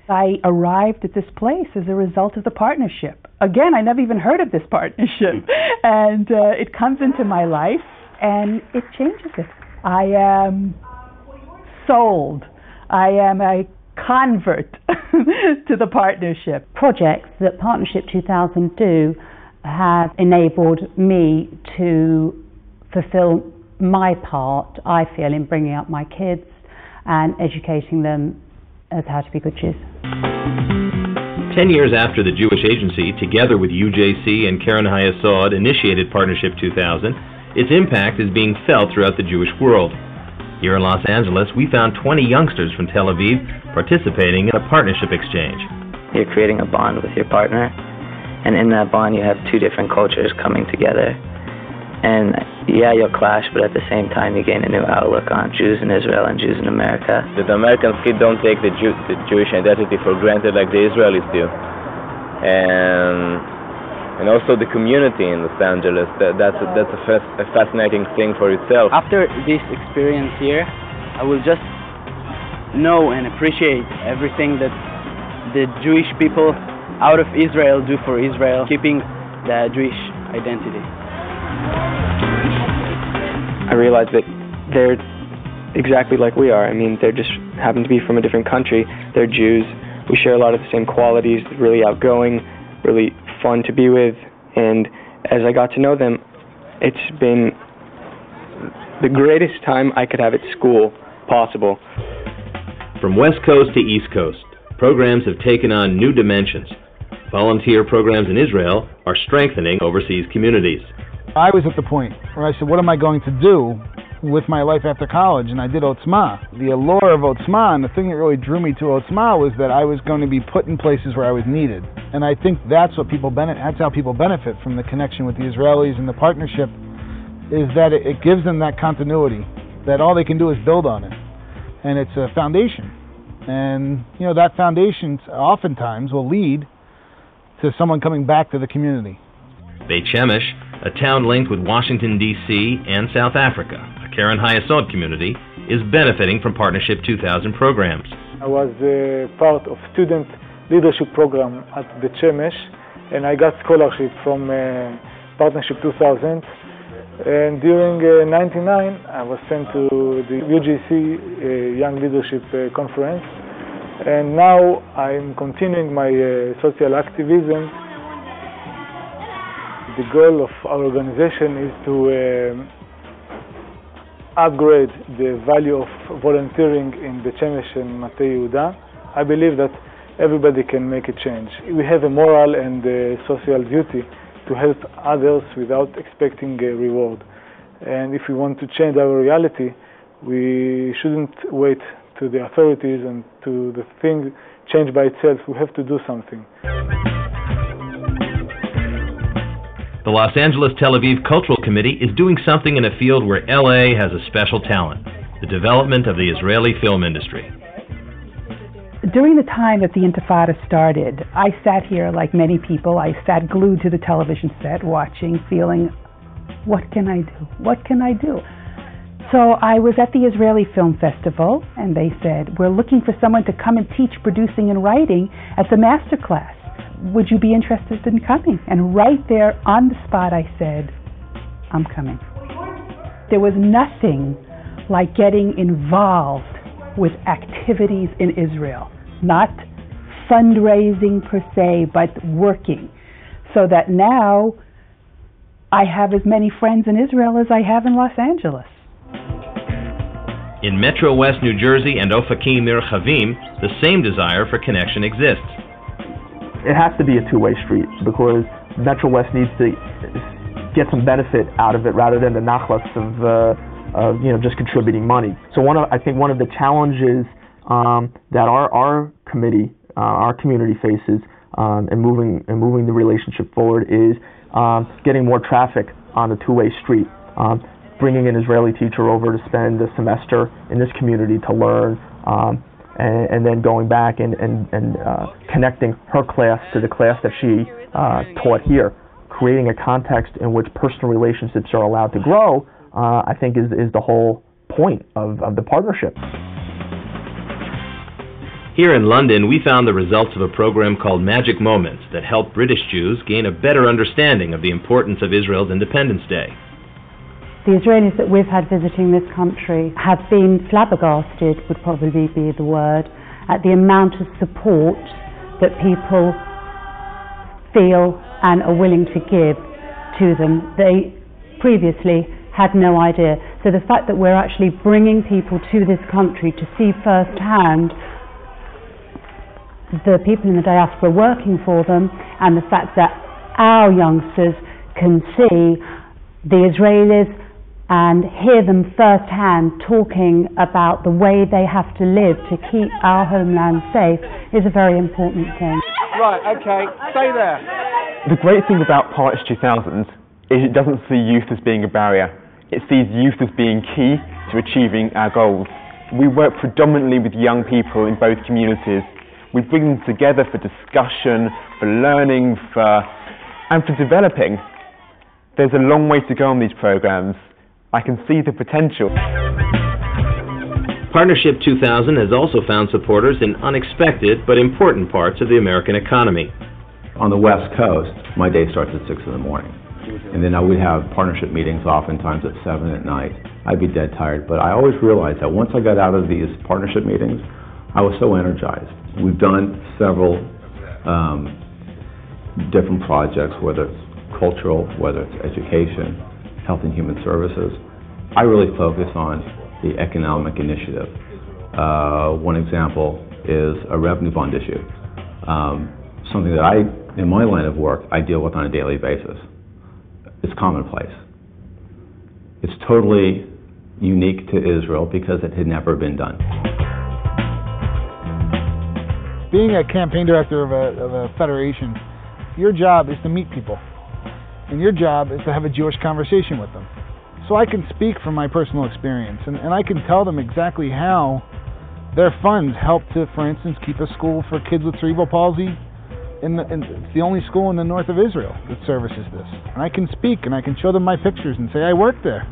I arrived at this place as a result of the partnership. Again, I never even heard of this partnership. And it comes into my life and it changes it. I am sold. I am a convert to the partnership. Projects that Partnership 2000 do have enabled me to fulfill my part, I feel, in bringing up my kids and educating them as how to be good Jews. 10 years after the Jewish Agency, together with UJC and Keren HaYesod, initiated Partnership 2000, its impact is being felt throughout the Jewish world. Here in Los Angeles, we found 20 youngsters from Tel Aviv participating in a partnership exchange. You're creating a bond with your partner, and in that bond you have two different cultures coming together. And yeah, you'll clash, but at the same time you gain a new outlook on Jews in Israel and Jews in America. The Americans still don't take the Jewish identity for granted like the Israelis do. And also the community in Los Angeles, that's a fascinating thing for itself. After this experience here, I will just know and appreciate everything that the Jewish people out of Israel do for Israel, keeping the Jewish identity. I realized that they're exactly like we are. I mean, they just happen to be from a different country. They're Jews. We share a lot of the same qualities, really outgoing, really fun to be with. And as I got to know them, it's been the greatest time I could have at school possible. From West Coast to East Coast, programs have taken on new dimensions. Volunteer programs in Israel are strengthening overseas communities. I was at the point where I said, what am I going to do with my life after college? And I did Otzma. The allure of Otzma, and the thing that really drew me to Otzma, was that I was going to be put in places where I was needed. And I think that's how people benefit from the connection with the Israelis and the partnership, is that it gives them that continuity, that all they can do is build on it. And it's a foundation. And, you know, that foundation oftentimes will lead to someone coming back to the community. Beit Shemesh, a town linked with Washington, D.C. and South Africa, a Keren HaYesod community, is benefiting from Partnership 2000 programs. I was part of student leadership program at Beit Shemesh, and I got scholarship from Partnership 2000. And during '99, I was sent to the UJC Young Leadership Conference, and now I'm continuing my social activism. The goal of our organization is to upgrade the value of volunteering in Beit Shemesh and Matei Yehuda. I believe that everybody can make a change. We have a moral and social duty to help others without expecting a reward. And if we want to change our reality, we shouldn't wait to the authorities and to the thing change by itself. We have to do something. The Los Angeles-Tel Aviv Cultural Committee is doing something in a field where LA has a special talent, the development of the Israeli film industry. During the time that the Intifada started, I sat here like many people. I sat glued to the television set, watching, feeling, what can I do? What can I do? So I was at the Israeli Film Festival, and they said, we're looking for someone to come and teach producing and writing at the master class. Would you be interested in coming? And right there on the spot I said, I'm coming. There was nothing like getting involved with activities in Israel. Not fundraising per se, but working. So that now I have as many friends in Israel as I have in Los Angeles. In Metro West New Jersey and Ofakim Mirchavim, the same desire for connection exists. It has to be a two-way street because Metro West needs to get some benefit out of it rather than the nachlas of just contributing money. So I think one of the challenges that our committee, our community faces, and moving the relationship forward is getting more traffic on the two-way street. Bringing an Israeli teacher over to spend a semester in this community to learn, and then going back and connecting her class to the class that she taught here, creating a context in which personal relationships are allowed to grow, I think is the whole point of the partnership. Here in London, we found the results of a program called Magic Moments that helped British Jews gain a better understanding of the importance of Israel's Independence Day. The Israelis that we've had visiting this country have been flabbergasted, would probably be the word, at the amount of support that people feel and are willing to give to them. They previously had no idea. So the fact that we're actually bringing people to this country to see firsthand the people in the diaspora working for them, and the fact that our youngsters can see the Israelis and hear them firsthand talking about the way they have to live to keep our homeland safe is a very important thing. Right, okay, stay there. The great thing about Partnership 2000 is it doesn't see youth as being a barrier. It sees youth as being key to achieving our goals. We work predominantly with young people in both communities. We bring them together for discussion, for learning, and for developing. There's a long way to go on these programs. I can see the potential. Partnership 2000 has also found supporters in unexpected but important parts of the American economy. On the West Coast, my day starts at 6 in the morning. And then I would have partnership meetings oftentimes at 7 at night. I'd be dead tired, but I always realized that once I got out of these partnership meetings, I was so energized. We've done several different projects, whether it's cultural, whether it's education, health and human services. I really focus on the economic initiative. One example is a revenue bond issue, something that in my line of work, I deal with on a daily basis. It's commonplace. It's totally unique to Israel because it had never been done. Being a campaign director of a federation, your job is to meet people. And your job is to have a Jewish conversation with them. So I can speak from my personal experience, and I can tell them exactly how their funds help to, for instance, keep a school for kids with cerebral palsy. It's the only school in the north of Israel that services this. And I can speak, and I can show them my pictures and say, I worked there.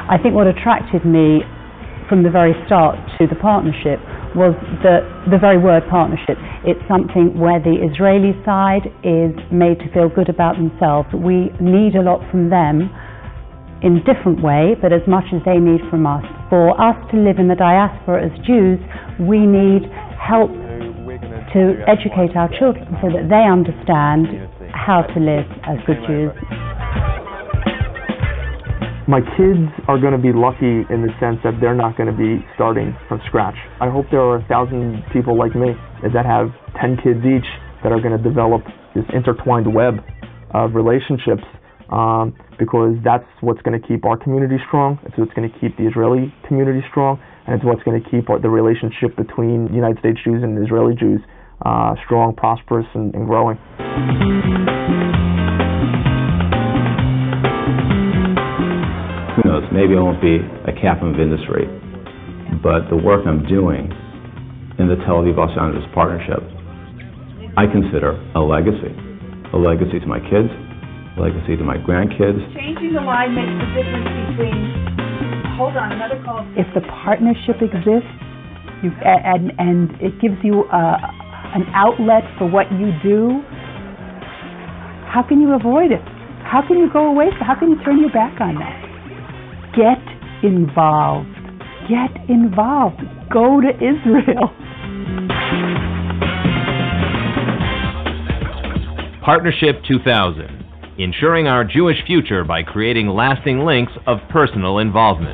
I think what attracted me from the very start to the partnership was the very word partnership. It's something where the Israeli side is made to feel good about themselves. We need a lot from them in a different way, but as much as they need from us. For us to live in the diaspora as Jews, we need help to educate our children so that they understand how to live as good Jews. My kids are going to be lucky in the sense that they're not going to be starting from scratch. I hope there are 1,000 people like me that have 10 kids each that are going to develop this intertwined web of relationships, because that's what's going to keep our community strong. It's what's going to keep the Israeli community strong, and it's what's going to keep the relationship between United States Jews and Israeli Jews strong, prosperous, and growing. Who knows, maybe I won't be a captain of industry, but the work I'm doing in the Tel Aviv Los Angeles partnership, I consider a legacy to my kids, a legacy to my grandkids. Changing the line makes the difference between, hold on, another call. If the partnership exists, and it gives you an outlet for what you do, how can you avoid it? How can you go away? How can you turn your back on that? Get involved. Get involved. Go to Israel. Partnership 2000, ensuring our Jewish future by creating lasting links of personal involvement.